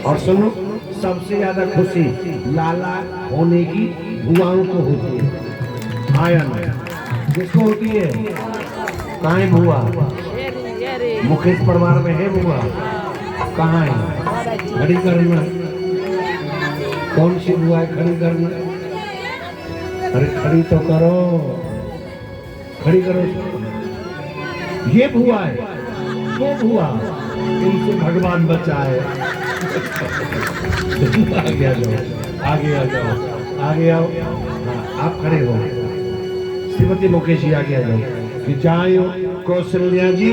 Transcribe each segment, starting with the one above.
और सुनो, सबसे ज्यादा खुशी लाला होने की बुआओं को होती है। हाँ या ना? किसको होती है? कहाँ है बुआ? मुकेश परिवार में है बुआ? कहाँ है? खड़ी करना। कौन सी बुआ है खड़ी करना? अरे खड़ी तो करो, खड़ी करो। ये बुआ है, वो बुआ, इनसे भगवान बचाए। आगे आ जाओ, आगे आ जाओ, आगे आओ। हाँ, आप खड़े हो। श्रीमती मुकेश जी आगे आ जाओ। कि जायो कौशल्या जी,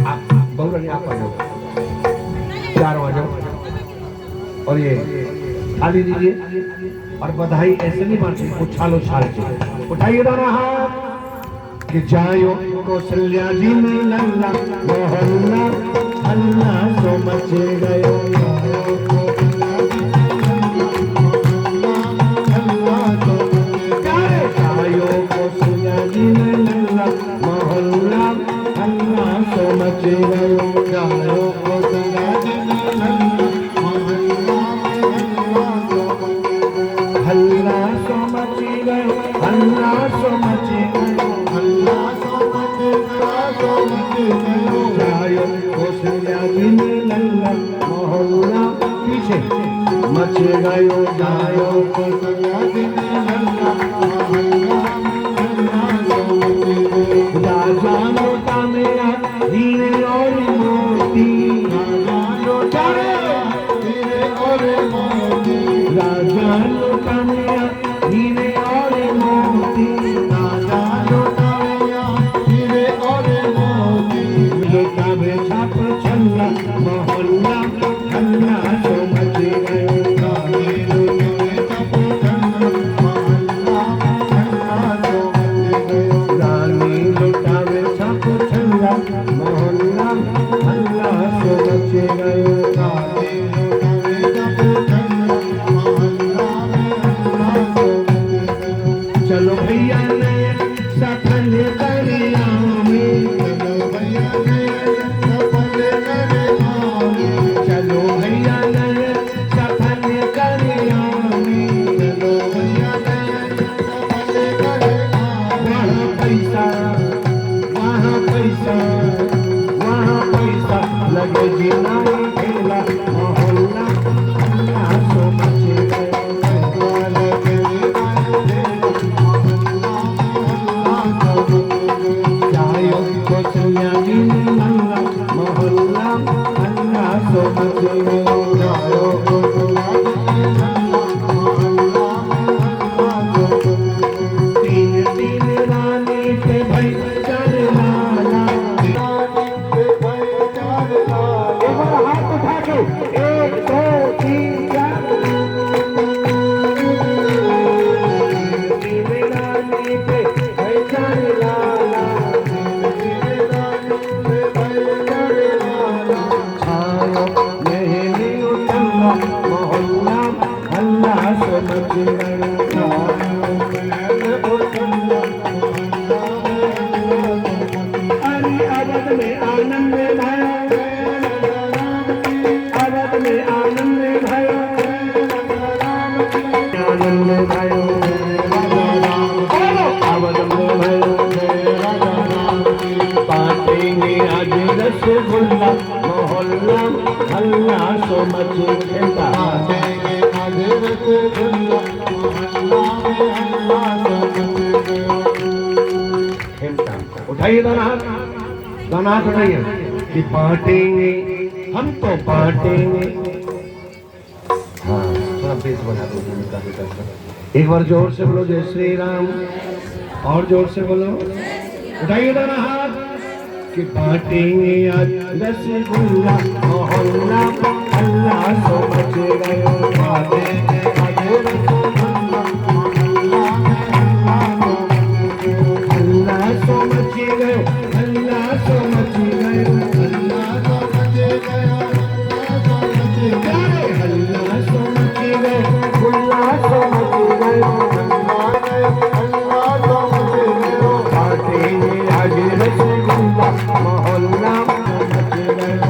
आप बहुरानी आप आ जाओ, चारों आ जाओ। और ये थाली दीजिए और बधाई ऐसे नहीं मानते, उछालो छाल के उठाइए दोनों हाथ। कि जायो कौशल्या जी में लल्ला मोहल्ला अल्लाह सो मचे गयो। जायो कौशल्या जी में लल्ला मोहल्ला अल्लाह सो मचे गयो। जायो कौशल्या जी में लल्ला मोहल्ला अल्लाह सो मचे गयो, अल्लाह सो मचे गयो, अल्लाह सो मचे गयो। जायो कौशल्या जी में लल्ला मोहल्ला पीछे मचे गयो। जायो कौशल्या जी में लल्ला मोहल्ला अल्लाह सो मचे गयो। राजा लौटा मेरा हीरे और मोती, राजा लौटा मेरा हीरे और मोती, राजा लौटा मेरा हीरे और मोती, राजा लौटा मेरा हीरे और मोती। लौटा में छाप छल्ला मोहल्ला अल्लाह सो मचे गयो। रानी लौटा में छाप छल्ला मोहल्ला अल्लाह सो मचे गयो। चलो भैया नए सफल दरिया में, चलो भैया नए सफल दरिया में, चलो भैया नए सफल दरिया में, चलो भैया नए सफल दरिया में। वहाँ पैसा, वहाँ पैसा, वहाँ पैसा लगे जीना खेला मोहल्ला अल्लाह सो मचे गयो। जायो कौशल्या जी में लल्ला मोहल्ला अल्लाह सो मचे गयो। जायो कौशल्या जी में लल्ला मोहल्ला अल्लाह सो मचे गयो। तीन तीन रानी पे भाई चार लाला, रानी पे भाई चार लाला। एक बार हाथ उठा के 1 2 3 4। तीन रानी पे भाई चार लाला, छायो मेहली उठल्ला मोहल्ला अल्लाह सो मचे गयो। अरे अवध में आनंद भयो, अवध में आनंद भयो, आनंद भयो, अवध में भयो। बाटेंगे आज रसगुल्ला मोहल्ला अल्लाह सो मचे गयो। बाटेंगे आज रसगुल्ला मोहल्ला अल्लाह सो मचे गयो। उठाइए दोनों हाथ, दोनों हाथ उठाइए। कि बांटेंगे हम तो बांटेंगे। हाँ, थोड़ा बेस बना दो। एक बार जोर से बोलो जय श्री राम, और जोर से बोलो। उठाइए दोनों हाथ। कि बांटेंगे आज रसगुल्ला मोहल्ला अल्लाह सो मचे गयो। बांटेंगे आज रसगुल्ला मोहल्ला अल्लाह सो मचे गयो, अल्लाह सो मचे गयो, अल्लाह सो मचे गयो, अल्लाह सो मचे गयो, अल्लाह सो मचे गयो, अल्लाह सो मचे गयो। बांटेंगे आज रसगुल्ला मोहल्ला मचे गयो।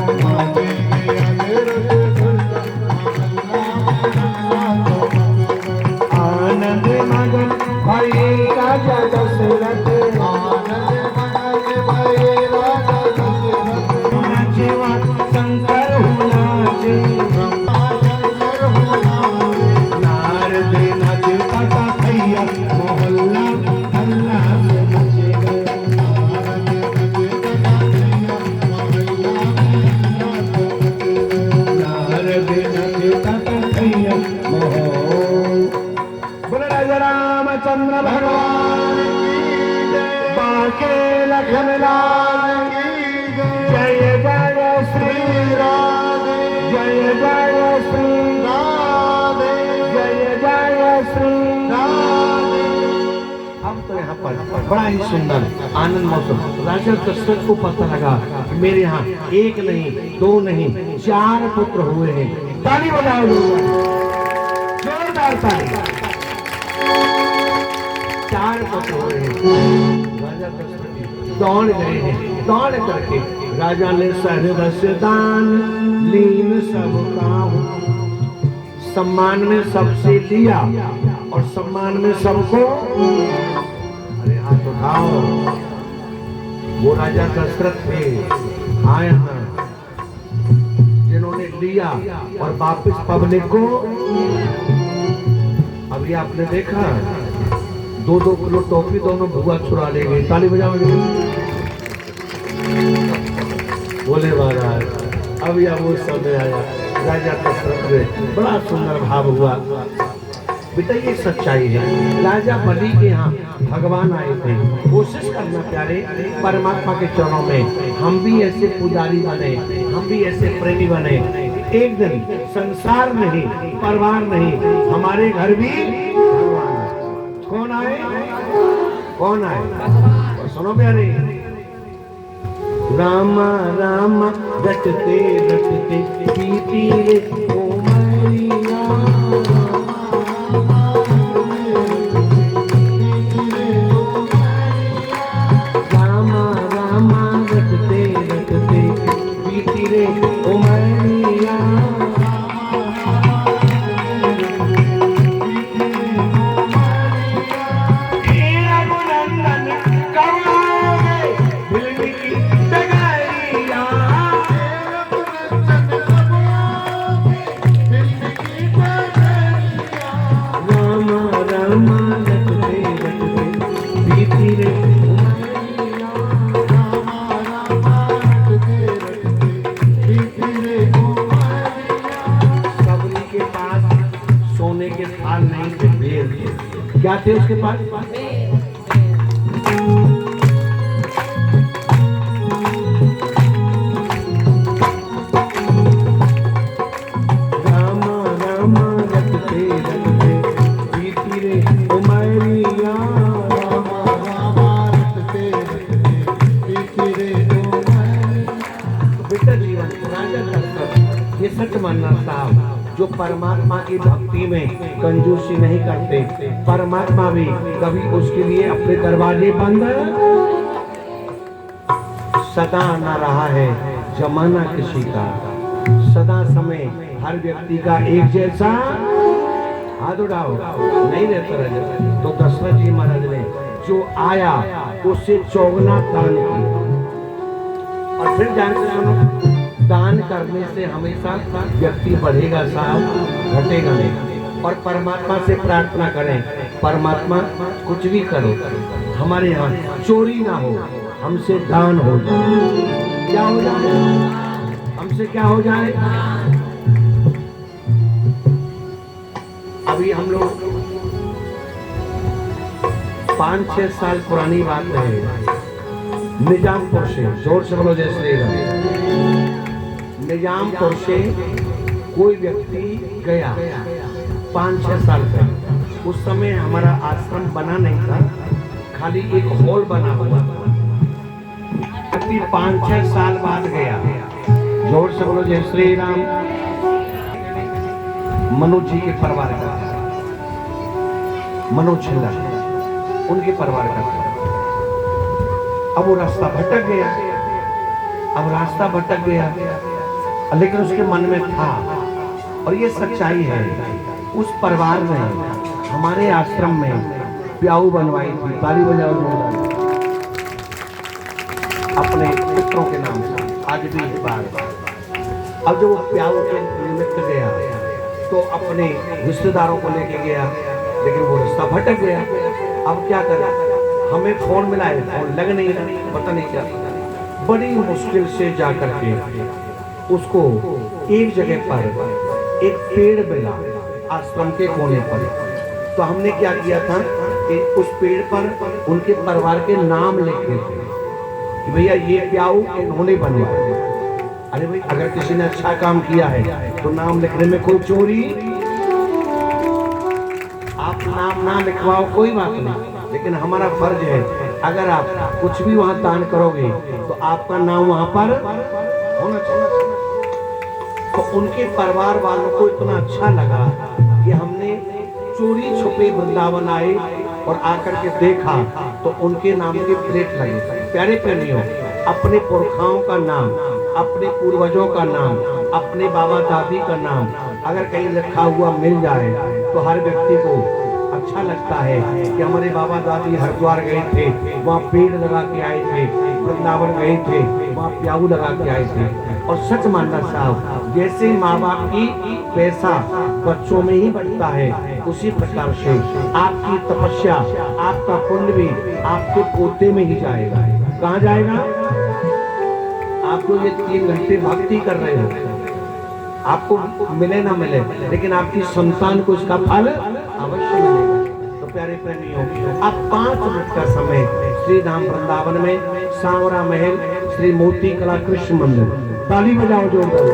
जय जय श्री राधे, जय जय श्री राधे। अब तो यहाँ पर बड़ा ही सुंदर आनंद मौसम। राजा दशरथ को पता लगा कि मेरे यहाँ एक नहीं, दो नहीं, 4 पुत्र हुए हैं। ताली बजाओ लोग, जोरदार ताली। 4 पुत्र हुए हैं। राजा दशरथ दौड़ गए हैं। दौड़ करके राजा ने सहृदय दान लीन सब काहू, सम्मान में सबसे लिया और सम्मान में सबको, अरे हाथ उठाओ। वो राजा दशरथ थे आए हैं जिन्होंने लिया और वापिस पब्लिक को, अभी आपने देखा 2-2 किलो टॉफी दोनों भुआ चुरा ले गए। ताली बजाओगे बोले महाराज। अब यह वो समय आया राजा दशरथ में बड़ा सुंदर भाव हुआ। बेटा ये सच्चाई है। राजा बलि के यहाँ भगवान आए थे। कोशिश करना प्यारे परमात्मा के चरणों में हम भी ऐसे पुजारी बने, हम भी ऐसे प्रेमी बने। एक दिन संसार नहीं, परिवार नहीं, हमारे घर भी भगवान। कौन आए? कौन आए? सुनो प्यारे। रामा रामा रटते रटते बीती रे ओ मैया, रामा रामा रटते रटते बीती रे ओ मैया। क्या थे उसके पास? रामा रामा रटते रटते बीती रे ओ मैया, रामा रामा रटते रटते बीती रे ओ मैया। बेटा जीवन राजा दशरथ ये सच मानना साहब, जो परमात्मा की भक्ति में कंजूसी नहीं करते, परमात्मा भी कभी उसके लिए अपने दरवाजे बंद सदा न रहा है जमाना किसी का। सदा समय हर व्यक्ति का एक जैसा हाथ उठाओ नहीं रहता रहे। तो दशरथ जी महाराज ने जो आया उससे चौगुना दान किया। और फिर जानते सुनो, दान करने से हमेशा व्यक्ति बढ़ेगा साहब, घटेगा नहीं। और परमात्मा से प्रार्थना करें, परमात्मा कुछ भी करो हमारे यहाँ चोरी ना हो, हमसे दान हो जाए। क्या हो जाए? हमसे क्या हो जाए? अभी हम लोग 5-6 साल पुरानी बात है, निजामपुर से, जोर से बोलो जय श्री राम। निजामपुर से कोई व्यक्ति गया 5-6 साल पहले। उस समय हमारा आश्रम बना नहीं था, खाली एक हॉल बना हुआ था। 5-6 साल बाद गया, जोर से बोलो जय श्री राम। मनोज जी के परिवार का, मनोज छिल्ला उनके परिवार का था। अब वो रास्ता भटक गया, लेकिन उसके मन में था, और ये सच्चाई है, उस परिवार ने हमारे आश्रम में प्याऊ बनवाई थी। ताली बजाओ अपने पुत्रों के नाम से, आज भी इस बार। अब जो वो प्याऊ के निमित्त गया तो अपने रिश्तेदारों को लेके गया, लेकिन वो रास्ता भटक गया। अब क्या करें? हमें फोन मिला है, फोन लग नहीं रहा, पता नहीं क्या। बड़ी मुश्किल से जाकर के उसको एक जगह पर एक पेड़ मिला आश्रम के कोने पर। तो हमने क्या किया था कि उस पेड़ पर उनके परिवार के नाम लिखे थे कि भैया ये प्याऊ इन्होंने बनवाया। अरे भाई अगर किसी ने अच्छा काम किया है तो नाम लिखने में कोई चोरी, आप नाम ना लिखवाओ कोई बात नहीं, लेकिन हमारा फर्ज है अगर आप कुछ भी वहां दान करोगे तो आपका नाम वहां पर होना चाहिए। तो उनके परिवार वालों को इतना अच्छा लगा कि हमने चोरी छुपे वृंदावन आए और आकर के देखा तो उनके नाम के प्लेट लगे। प्यारे प्रेमियों, अपने पुरखाओं का नाम, अपने पूर्वजों का नाम, अपने बाबा दादी का नाम अगर कहीं लिखा हुआ मिल जाए तो हर व्यक्ति को अच्छा लगता है कि हमारे बाबा दादी हरिद्वार गए थे, वहाँ पेड़ लगा के आए थे, वृंदावन गए थे, वहाँ प्याऊ लगा के आए थे। और सच मानना साहब, जैसे माँ बाप की पैसा बच्चों में ही बढ़ता है, उसी प्रकार से आपकी तपस्या, आपका पुण्य भी आपके पोते में ही जाएगा। कहाँ जाएगा? आप तो ये 3 घंटे भक्ति कर रहे हो, आपको मिले ना मिले, लेकिन आपकी संतान को इसका फल अवश्य मिलेगा। तो प्यारे प्रेमियों, अब 5 मिनट का समय श्री धाम वृंदावन में सांवरा महल श्री मोती कला कृष्ण मंदिर, ताली बजाओ जोरदार।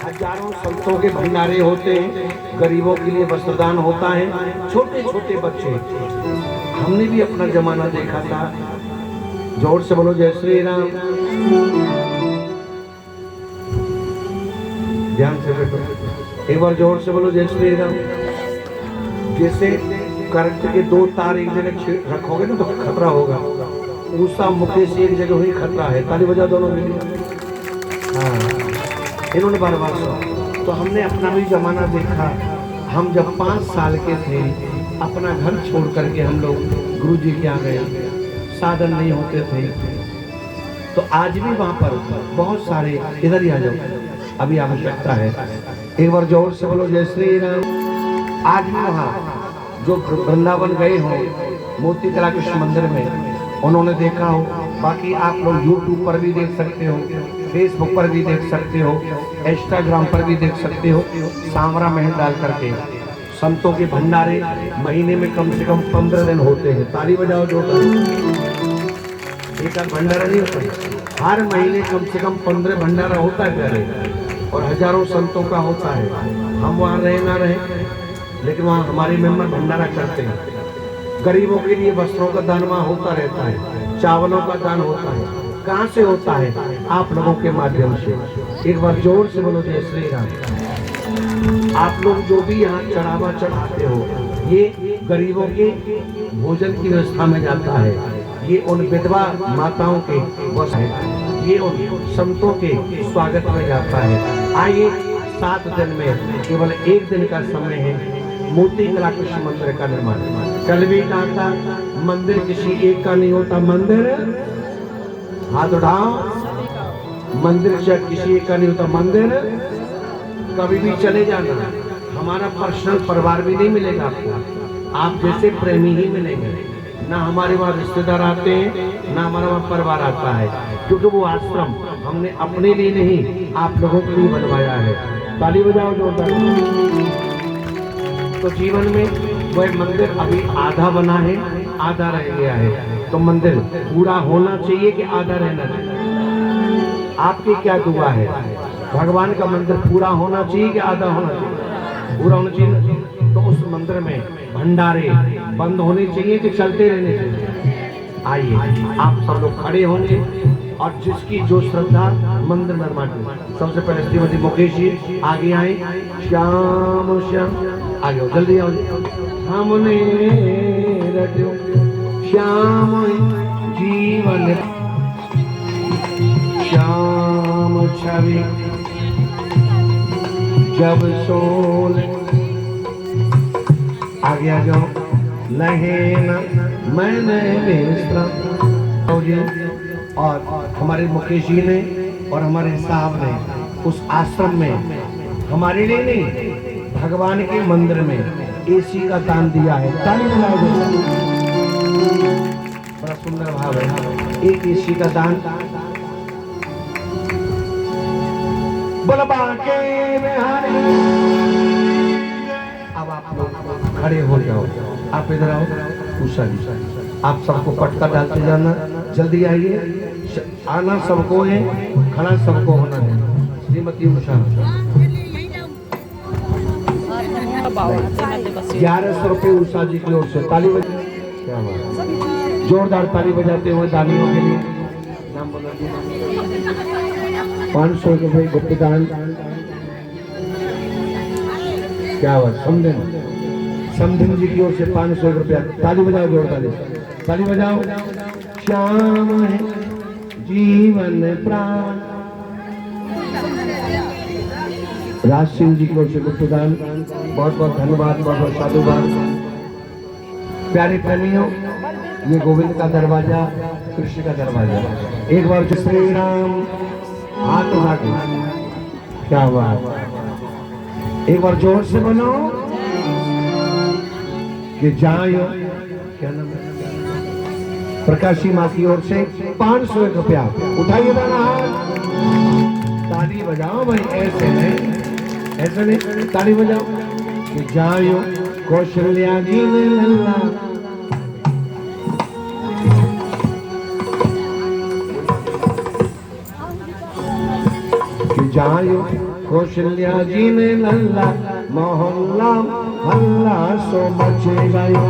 हजारों संतों के भंडारे होते हैं, गरीबों के लिए वस्त्रदान होता है, छोटे छोटे बच्चे। हमने भी अपना जमाना देखा था। जोर से बोलो जय श्री राम, ध्यान से बैठो, एक बार जोर से बोलो जय श्री राम। जैसे करंट के 2 तार एक जगह रखोगे ना तो खतरा होगा, ऊषा मुकेश एक जगह हुई खतरा है। ताली बजा दोनों मिलिए। हाँ, इन्होंने बार बार सुना। तो हमने अपना भी जमाना देखा। हम जब 5 साल के थे, अपना घर छोड़ करके हम लोग गुरु जी के यहाँ गए, साधन नहीं होते थे। तो आज भी वहाँ पर बहुत सारे, इधर ही आ जाओ, अभी आवश्यकता है। एक बार जोर से बोलो जय श्री राम। आज भी वहाँ जो वृंदावन गए हो मोती कला कृष्ण मंदिर में, उन्होंने देखा हो। बाकी आप लोग YouTube पर भी देख सकते हो, Facebook पर भी देख सकते हो, Instagram पर भी देख सकते हो। सांवरा महल डाल करके संतों के भंडारे महीने में कम से कम 15 दिन होते हैं। ताली बजाओ जोरदार। एक भंडारा नहीं होता, हर महीने कम से कम 15 भंडारा होता है प्यारे, और हजारों संतों का होता है। हम वहाँ रहे ना रहे, लेकिन वहाँ हमारे मेंबर भंडारा करते हैं। गरीबों के लिए वस्त्रों का दान वहाँ होता रहता है, चावलों का दान होता है। कहाँ से होता है? आप लोगों के माध्यम से। एक बार जोर से बोलो जय श्री राम। आप लोग जो भी यहाँ चढ़ावा चढ़ाते हो, ये गरीबों के भोजन की व्यवस्था में जाता है, ये उन विधवा माताओं के वस्त्र है, ये उन संतों के स्वागत में जाता है। आइए 7 दिन में केवल 1 दिन का समय है मोती कला कृष्ण मंदिर का निर्माण। कल भी कहा था मंदिर किसी एक का नहीं होता। मंदिर, हाथ उठाओ, मंदिर किसी एक का नहीं होता। मंदिर कभी भी चले जाना, हमारा पर्सनल परिवार भी नहीं मिलेगा आपको, आप जैसे प्रेमी ही मिलेंगे। ना हमारे वहाँ रिश्तेदार आते हैं, ना हमारा वहाँ परिवार आता है, क्योंकि वो आश्रम हमने अपने लिए नहीं, आप लोगों के लिए बनवाया है। ताली बजाओ जोरदार। तो जीवन में वह मंदिर अभी आधा बना है, आधा रह गया है। तो मंदिर पूरा होना चाहिए कि आधा रहना चाहिए? आपकी क्या दुआ है? भगवान का मंदिर पूरा होना चाहिए कि आधा होना चाहिए? पूरा होना चाहिए। तो उस मंदिर में भंडारे बंद होने चाहिए कि चलते रहने चाहिए? आइए आप सब लोग खड़े होंगे और जिसकी जो श्रद्धा मंदिर निर्माण की। सबसे पहले श्रीमती मुकेश जी आगे आए। श्याम श्याम आगे हो, जल्दी आओ। हमने रचो श्याम जीवन, श्याम छवि जब सोल। आगे आ जाओ। लहेन मैंने और हमारे मुकेश जी ने और हमारे साहब ने उस आश्रम में हमारे लिए नहीं, भगवान के मंदिर में एसी का दान दिया है। ताली बजाओ। बड़ा सुंदर भाव है। एक एसी का दान। बलबा के बिहारी। अब आप लोग खड़े हो जाओ। आप इधर आओ। उषा जी, आप सबको पटका डालते जाना। जल्दी आइए। आना सबको है, खड़ा सबको होना है। श्रीमती उषा 1100 रुपये उषा जी की ओर से ताली बजा, क्या बात, जोरदार ताली बजाते हुए दानियों के लिए। नाम बोलो जी। 500 रुपये गुप्तदान, क्या बात, समधिन जी की ओर से 500 रुपया, ताली बजाओ, जोरदार ताली बजाओ। श्याम है जीवन प्राण, राज सिंह जी की ओर से गुप्तदान, बहुत बहुत धन्यवाद, बहुत बहुत साधुवाद। प्यारे प्रेमियों, ये गोविंद का दरवाजा, कृष्ण का दरवाजा। एक बार श्री राम हाथ उठा के, क्या बात, एक बार जोर से बोलो कि जायो, क्या नाम है, प्रकाशी माँ की ओर से 500 रुपया, उठाइए ना हाथ, ताली बजाओ भाई, ऐसे नहीं, ऐसे नहीं, ताली बजाओ कि जायो कौशल्या जी ने लल्ला, कि जायो कौशल्या जी ने लल्ला, मोहल्ला हल्ला सो मचे गयो,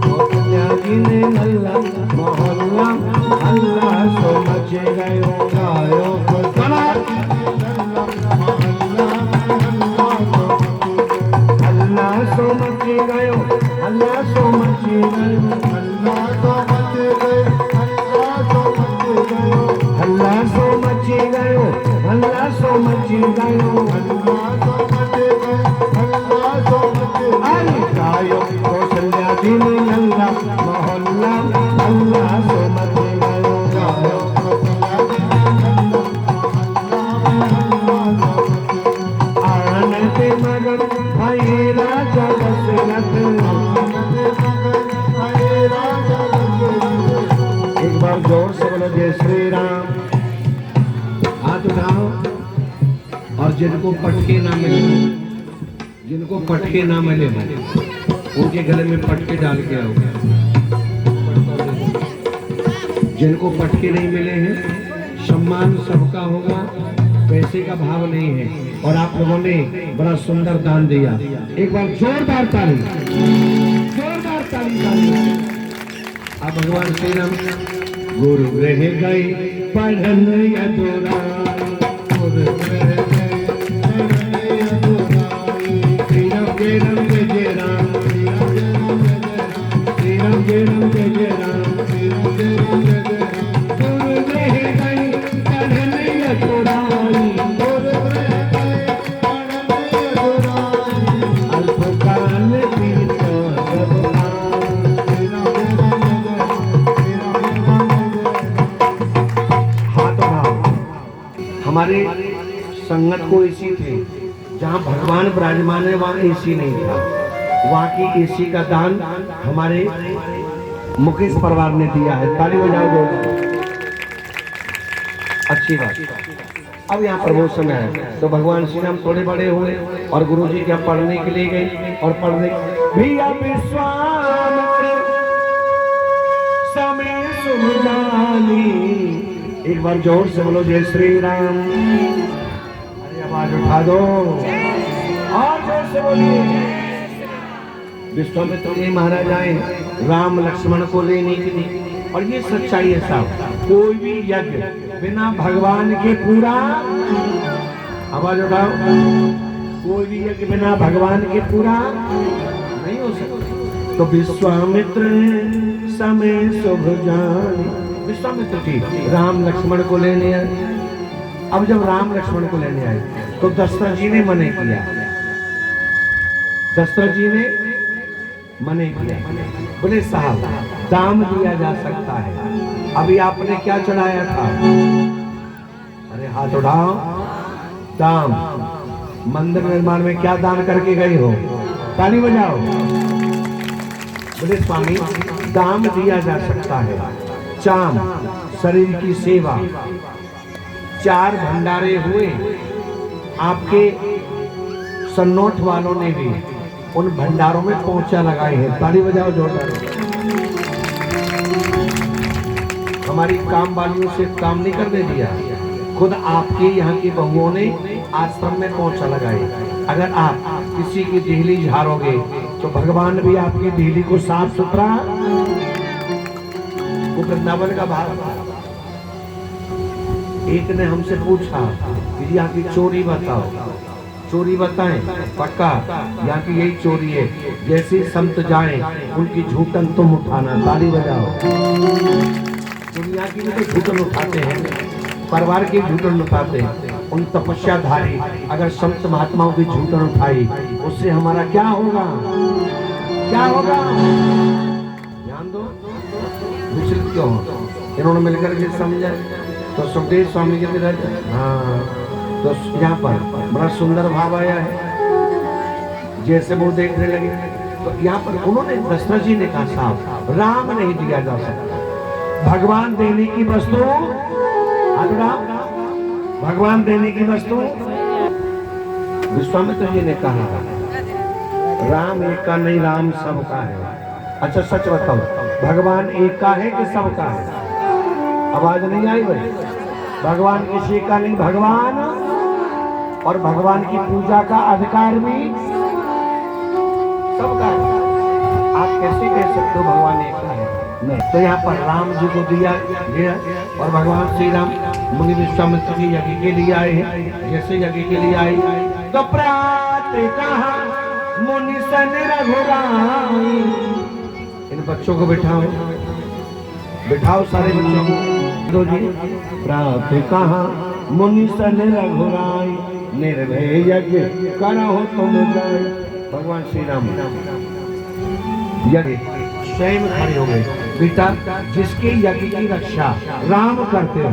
कौशल्या जी ने लल्ला, मोहल्ला हल्ला सो मचे गयो, गायो हल्ला सो मचे गयो, हल्ला सो मचे गयो, हल्ला सो मचे गयो, हल्ला सो मचे गयो, अरे गायो कौशल्या जी ने लल्ला, मोहल्ला हल्ला सो मचे गयो, गायो आनंद मगन भाई राजा दशरथ, एक बार जोर से बोलो जय श्री राम। हाथ उठाओ, और जिनको पटके ना मिले, जिनको पटके ना मिले उनके गले में पटके डाल के आओ। जिनको पटके नहीं मिले हैं, सम्मान सबका होगा, पैसे का भाव नहीं है, और आप लोगों ने बड़ा सुंदर दान दिया। एक बार जोरदार ताली, जोरदार ताली, ताली। अब भगवान श्री राम गुरु रह गए पढ़न अधूरा, श्री राम जय राम जय जय राम, श्री राम जय राम जय जय राम, गुरु रह गए पढ़न अधूरा, अल्पकाल बीत सब हमारे संगत को एसी थे, जहाँ भगवान विराजमान है वहाँ एसी नहीं था, वहाँ की एसी का दान हमारे मुकेश परिवार ने दिया है। ताली बजाओ दोस्तों, अच्छी बात। अब यहाँ प्रमोशन है, तो भगवान श्री राम थोड़े बड़े हुए और गुरु जी क्या पढ़ने के लिए गए, और पढ़ने भैया विश्वामित्र समय सुमजानी, एक बार जोर से बोलो जय श्री राम। अरे आवाज उठा दो, और जोर से बोलिए। विश्वामित्र जी महाराज आए राम लक्ष्मण को लेने के लिए, और ये सच्चाई है साहब, कोई भी यज्ञ बिना भगवान के पूरा, आवाज उठाओ, कोई भी यज्ञ बिना भगवान के पूरा नहीं हो सकता। तो विश्वामित्र समय शुभ जानी, विश्वामित्र जी राम लक्ष्मण को लेने आए। अब जब राम लक्ष्मण को लेने आए तो दशरथ जी ने मना किया, दशरथ जी ने मना किया, बोले साहब दाम दिया जा सकता है, अभी आपने क्या चढ़ाया था, अरे हाथ उठाओ, दाम, मंदिर निर्माण में क्या दान करके गए हो, ताली बजाओ। बोले स्वामी दाम दिया जा सकता है, चाम शरीर की सेवा, 4 भंडारे हुए, आपके सन्नोट वालों ने भी उन भंडारों में पोंछा लगाए हैं। ताली बजाओ जोरदार। हमारी काम वालियों से काम नहीं करने दिया, खुद आपके यहाँ की बहुओं ने आश्रम में पोंछा लगाए। अगर आप किसी की देहली झाड़ोगे तो भगवान भी आपकी देहली को साफ सुथरा, वो वृंदावन का भाव। एक ने हमसे पूछा कि यहाँ की चोरी बताओ, चोरी बताएं, पक्का यहाँ की यही चोरी है, जैसे संत जाएं उनकी झूठन तुम उठाना। ताली बजाओ। दुनिया की भी तो झूठन उठाते हैं, परिवार की झूठन उठाते हैं। उन तपस्याधारी अगर संत महात्माओं की झूठन उठाई, उससे हमारा क्या होगा? क्या होगा? ध्यान दो। विचलित क्यों हो? इन्होंने मिलकर के समझा तो सुखदेव स्वामी जी मेरा, हाँ, तो यहाँ पर बड़ा सुंदर भाव आया है। जैसे वो देखने लगे तो यहाँ पर उन्होंने दशरथ जी ने कहा, साहब राम नहीं दिया जा सकता, भगवान देने की वस्तु, भगवान देने की वस्तु। विश्वामित्र जी ने कहा, राम एक का नहीं, राम सबका है। अच्छा सच बताओ, भगवान एक का है कि सबका है? आवाज नहीं आई भाई? भगवान किसी का नहीं, भगवान, और भगवान की पूजा का अधिकार भी सबका है। आप कैसे कह सकते हो भगवान एक का है? नहीं। तो यहाँ पर राम जी को दिया गया और भगवान श्री राम मुनि विश्वामित्र जी यज्ञ के लिए आए हैं। जैसे यज्ञ के लिए आए तो प्रातः कहा मुनि सन रघुराई। इन बच्चों को बिठाओ, बिठाओ सारे बच्चों को। दो जी। प्रातः कहा मुनि सन रघुराई, निर्भय यज्ञ करो तुम जाए। भगवान श्री राम यज्ञ स्वयं खड़े हो गए। बेटा, जिसके यज्ञ की रक्षा राम करते हो,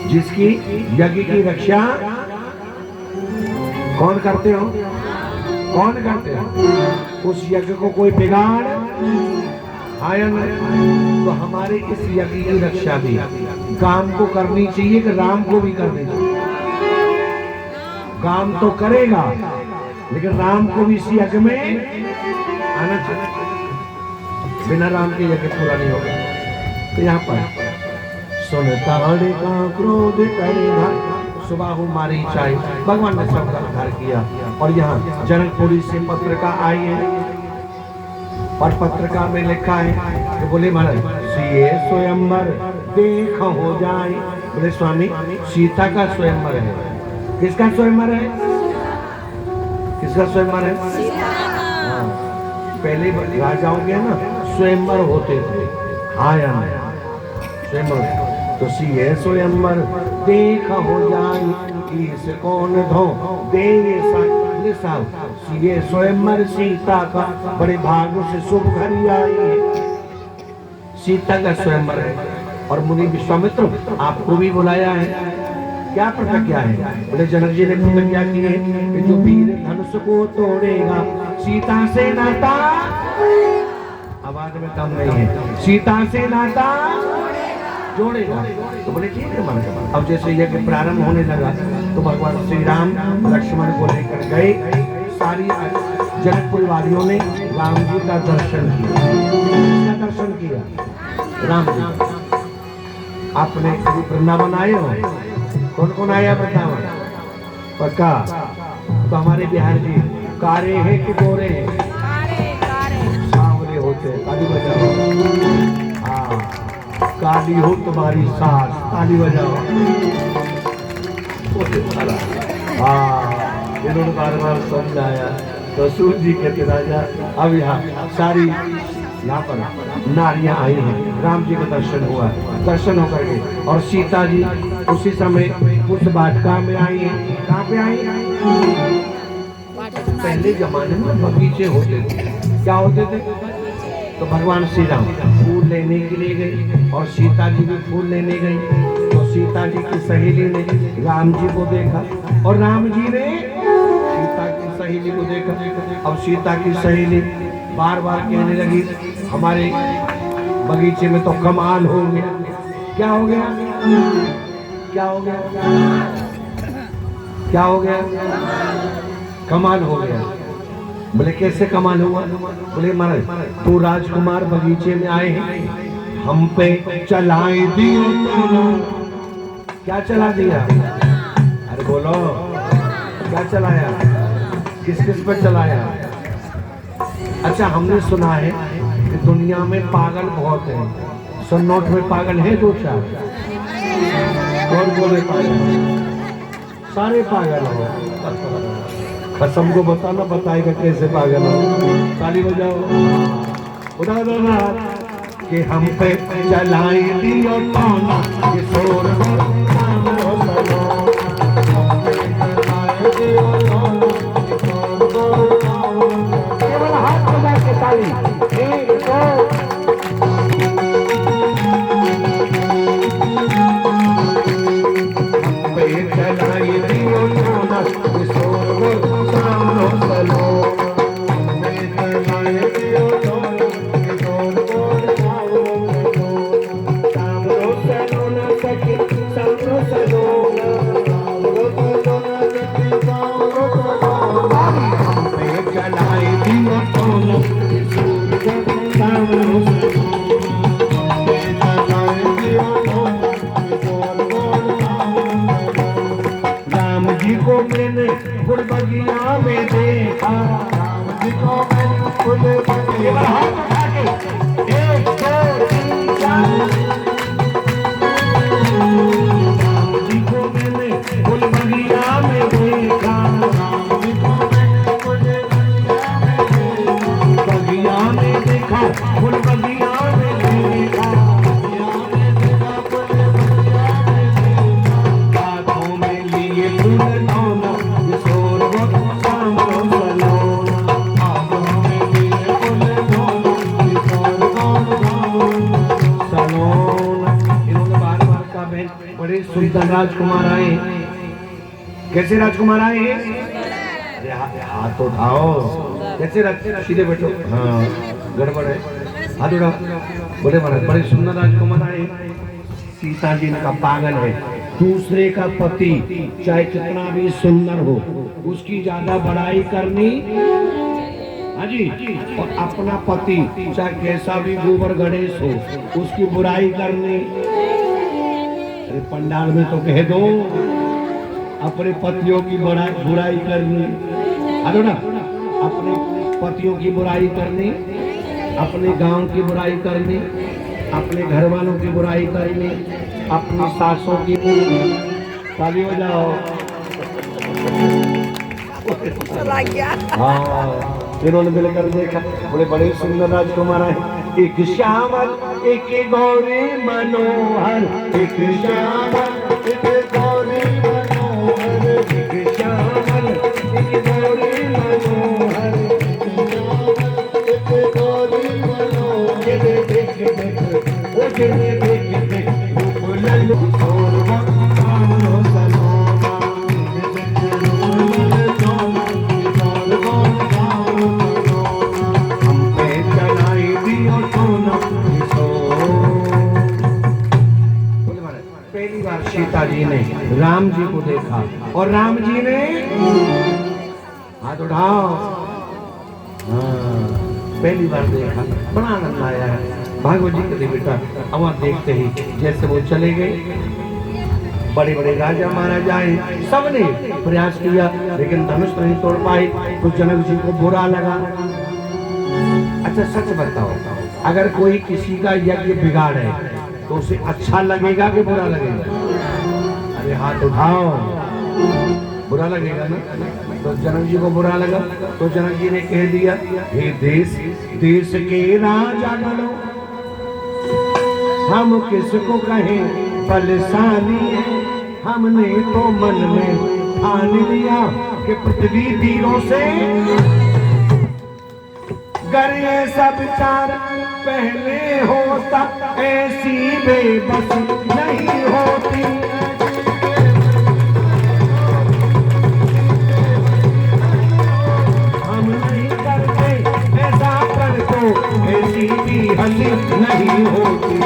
जिसकी यज्ञ की रक्षा कौन करते हो? कौन करते हो? उस यज्ञ को कोई बिगाड़ आया नहीं। तो हमारे इस यज्ञ की रक्षा भी काम को करनी चाहिए कि राम को भी करनी चाहिए? काम तो करेगा लेकिन राम को भी इस यज्ञ में आना चाहिए। बिना राम के यज्ञ पूरा नहीं होगा। तो यहाँ पर सुनता का क्रोध करेगा, सुबाहु मारी चाय। भगवान ने सबका उद्धार किया। और यहाँ जनकपुरी से पत्रिका आई है और पत्रिका में लिखा है तो बोले महाराज सीए स्वयंवर देख हो जाए। बोले स्वामी सीता का स्वयंवर है। किसका स्वयंवर है? किसका स्वयंवर है? हाँ, पहले राजाओं के ना स्वयंवर होते थे। हाँ यार स्वयंवर। तो सीए स्वयंवर देख हो जाए, किस कौन धो दे साहब। सीए स्वयंवर सीता का बड़े भाग से शुभ घड़ी आई। सीता का स्वयंवर है। और मुनि विश्वामित्र आपको भी बुलाया है। क्या प्रतिज्ञा है? बोले जनक जी ने प्रतिज्ञा की है कि जो वीर धनुष को तोड़ेगा सीता से नाता, आवाज में कम नहीं है, सीता से नाता जोड़ेगा। तो बोले ठीक है मन। अब जैसे यज्ञ प्रारंभ होने लगा तो भगवान श्री राम लक्ष्मण को लेकर गए। सारी जनकपुर वालियों ने राम जी का दर्शन किया। किसका दर्शन किया? राम जी। आपने वृंदावन आए हो? कौन कौन आया वृंदावन? पक्का? तो हमारे बिहार जी कारे है कि गोरे है? सांवले होते हैं। ताली बजाओ। हाँ, काली हो तुम्हारी सास। ताली बजाओ। इन्होंने बार बार समझाया तो सूर्य जी कहते राजा अब यहाँ सारी यहाँ पर नारियां आई हैं। राम जी का दर्शन हुआ, दर्शन होकर के और सीता जी उसी समय उस वाटिका में आई है। कहाँ पे आई? पहले जमाने में बगीचे होते थे। क्या होते थे? तो भगवान श्री राम फूल लेने के लिए गए और सीता जी भी फूल लेने गई। तो सीता जी की सहेली ने राम जी को देखा और राम जी ने सीता की सहेली को देखा। अब सीता की सहेली बार बार कहने लगी हमारे बगीचे में तो कमाल हो गया। क्या हो गया? क्या हो गया? क्या हो गया? कमाल हो गया। बोले कैसे कमाल हुआ? बोले महाराज तो राजकुमार बगीचे में आए हैं, हम पे चलाए दियो दोनों। क्या चला दिया? अरे बोलो क्या चलाया? किस किस पर चलाया? अच्छा हमने सुना है कि दुनिया में पागल बहुत है। सन्नौट में पागल है दो चार? कौन बोले पागल? सारे पागल हो। कसम को बताना, बताएगा कैसे पागल हो। ताली बजाओ, उड़ा दो ना कि हम पे चलाए दियो ताना, ये शोर केवल हाथ बजा के ताली। एक दो चलाए दियो ताना, ये शोर सामनो चलो। राम जी को मैंने फूल बगिया में देखा, राम जी को मैंने फूल बगिया एक दो तीन चार। राम जी को मैंने फूल बगिया में देखा, राम जी को मैंने फूल बगिया में देखा, फूल बगिया में देखा। बड़े सुल्तान राजकुमार आए। कैसे राजकुमार आए हैं? अरे हाथ उठाओ। कैसे सीधे बैठो। हाँ गड़बड़ है, हाथ उठाओ। बोले महाराज बड़े सुंदर राजकुमार आए। सीता जी का पागल है, दूसरे का पति चाहे कितना भी सुंदर हो उसकी ज्यादा बड़ाई करनी। हाँ जी, और अपना पति चाहे कैसा भी गोबर गणेश हो उसकी बुराई करनी। अरे पंडाल में तो कह दो अपने पतियों की बुराई करनी। अरे ना अपने पतियों की बुराई करनी, अपने गांव की बुराई करनी, अपने घर वालों की बुराई करनी, अपनी सासों की। ताली हो जाओ। हाँ इन्होंने मिलकर देखा, बड़े बड़े सुंदर राजकुमार है। एक श्यामल एक गौरी मनोहर, एक श्यामल एक गौरी मनोहर, एक श्यामल एक गौरी मनोहर, एक गौरी मनोहर। देख देख वो देख देख रूप लल्लू सोरवा सामनो सलोमा। पहली बार सीता जी ने राम जी को देखा और राम जी ने हाथ उठाओ। पहली बार देखा, बड़ा आनंद आया है। भागवत जी कहते बेटा अब आप देखते ही जैसे वो चले गए, बड़े बड़े राजा महाराजाएं सबने प्रयास किया लेकिन धनुष नहीं तोड़ पाए। तो जनक जी को बुरा लगा। अच्छा सच बताओ, अगर कोई किसी का यज्ञ बिगाड़े तो उसे अच्छा लगेगा कि बुरा लगेगा? अरे हाथ उठाओ, बुरा लगेगा ना। तो जनक जी को बुरा लगा तो जनक जी ने कह दिया, हे देश देश के राजा गणों, हम किसको कहें बलशाली, हमने तो मन में ठान लिया कि पृथ्वी तीरों से गर ऐसा विचार पहले होता, ऐसी बेबस नहीं होती। हम नहीं करते ऐसा कर तो ऐसी भी हंसी नहीं होती।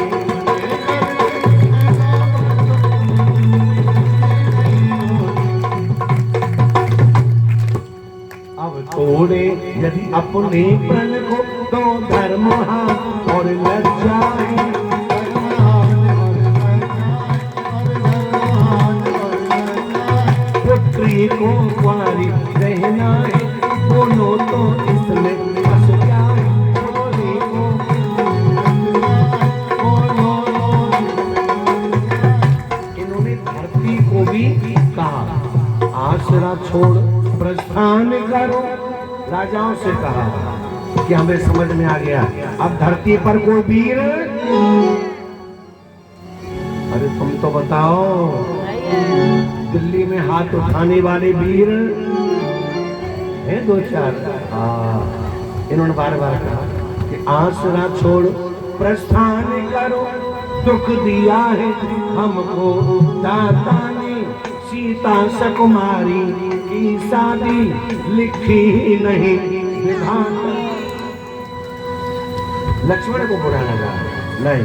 अपने प्रण को तो धर्म और लज्जा पुत्री को कुंवारी रहना है, बोलो तो इसमें फंस जाए। इन्होंने धरती को भी कहा आसरा छोड़ प्रस्थान करो, राजाओं से कहा कि हमें समझ में आ गया अब धरती पर कोई वीर, अरे तुम तो बताओ दिल्ली में हाथ उठाने वाले वीर हैं दो चार। इन्होंने बार बार कहा कि आसरा छोड़ प्रस्थान करो, दुख दिया है हमको दाता ने, सीता सकुमारी की शादी लिखी नहीं विधाता। लक्ष्मण को बुरा लगा, नहीं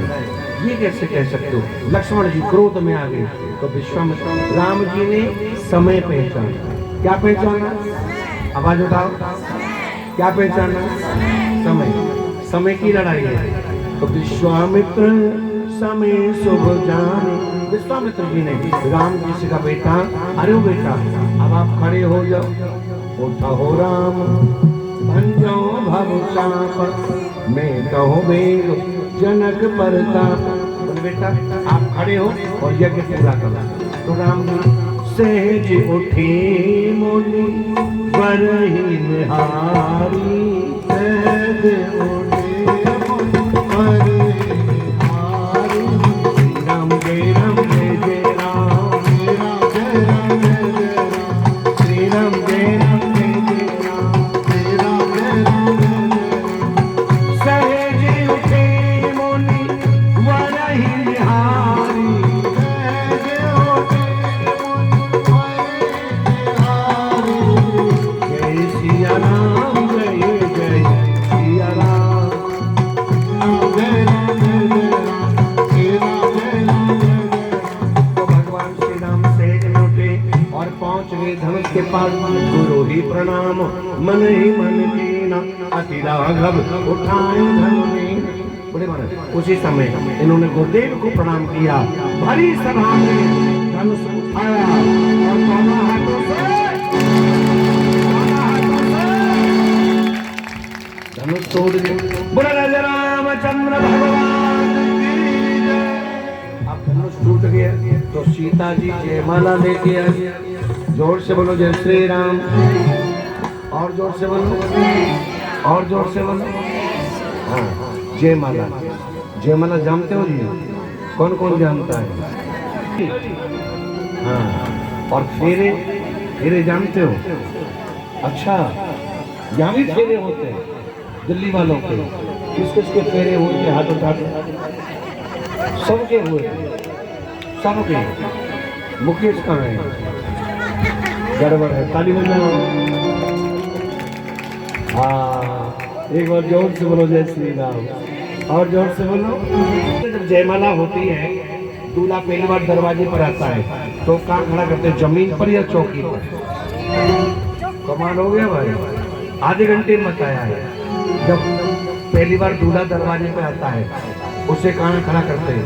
ये कैसे कह सकते हो, लक्ष्मण जी क्रोध में आ गए। तो विश्वामित्र राम जी ने समय पहचाना। क्या पहचाना? आवाज उठाओ, क्या पहचाना? समय, समय की लड़ाई है। तो विश्वामित्र समय शुभ जाने, विश्वामित्र जी ने राम जी से कहा बेटा, अरे वो बेटा अब आप खड़े हो जाओ, उठा हो राम भंजो भव चाप, मैं कहो बेग जनक परताप। बेटा आप खड़े हो और यज्ञ पूरा करो। तो राम जी सहज उठे मोली बरही निहारी, सहज उठे मोली बरही निहारी, राम जय राम जय जय राम, श्री राम जय राम जय जय राम, श्री राम जय राम जय जय। सहज उठे मोली बरही निहारी, धनुष के पास गुरु ही प्रणाम, मन ही मन कीना, अति राघव उठाए धनुष। बड़े महाराज उसी समय इन्होंने गुरुदेव को प्रणाम किया, भरी सभा में धनुष उठाया और दोनों हाथों से धनुष तोड़ दिया। बोला राजा रामचंद्र भगवान की जय। अब धनुष टूट गया तो सीता जी जयमाला लेके आई। जोर से बोलो जय श्री राम, और जोर से बोलो, और जोर से बोलो। हाँ जयमाला, जयमाला जानते हो जी? कौन कौन जानता है? हाँ, और फेरे, फेरे जानते हो? अच्छा यहाँ भी फेरे होते हैं दिल्ली वालों के, किस किस के फेरे हुए थे? हाथ उठा के सबके हुए, सबके। मुकेश कहाँ है? गड़बड़ है, ताली बजाओ। हाँ एक बार जोर से बोलो जय श्री राम, और जोर से बोलो। जब जयमाला होती है दूल्हा पहली बार दरवाजे पर आता है तो कहाँ खड़ा करते हैं, जमीन पर या चौकी पर? कमाल हो गया भाई, आधे घंटे में बताया है। जब पहली बार दूल्हा दरवाजे पर आता है उसे कहाँ खड़ा करते हैं?